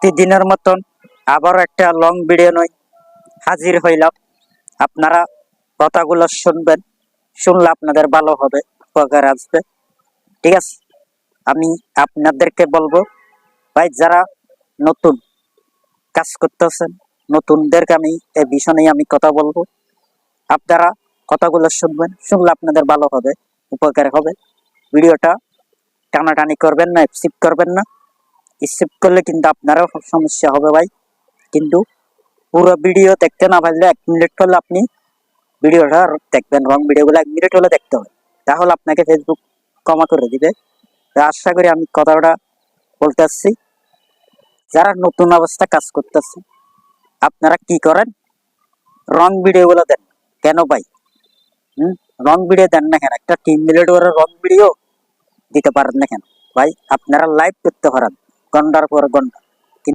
প্রতিদিনের মতন আবারও একটা লং ভিডিও নয় হাজির হইলাম। আপনারা কথাগুলো শুনবেন, শুনলে আপনাদের ভালো হবে, উপকার আসবে। ঠিক আছে, আমি আপনাদেরকে বলবো ভাই, যারা নতুন কাজ করতেছেন, নতুনদেরকে আমি এই বিষয় নিয়ে আমি কথা বলবো। আপনারা কথাগুলো শুনবেন, শুনলে আপনাদের ভালো হবে, উপকার হবে। ভিডিওটা টানাটানি করবেন না, স্কিপ করবেন না। স্কিপ করলে কিন্তু আপনারও সমস্যা হবে ভাই। কিন্তু পুরো ভিডিও দেখতে না পারলে 1 মিনিট হলে আপনি ভিডিওটা দেখবেন। রং ভিডিওগুলো 1 মিনিট হলে দেখতে হবে, তাহলে আপনাকে ফেসবুক ক্ষমা করে দিবে। আশা করি আমি কথাটা বলতে আসছি, যারা নতুন অবস্থা কাজ করতেছে আপনারা কি করেন, রং ভিডিওগুলো দেন কেন ভাই? রং ভিডিও দেন না কেন? একটা 3 মিনিট করে রং ভিডিও দিতে পারেন না কেন ভাই? আপনারা লাইভ করতে পারেন ঘন্টার পর ঘন্টা,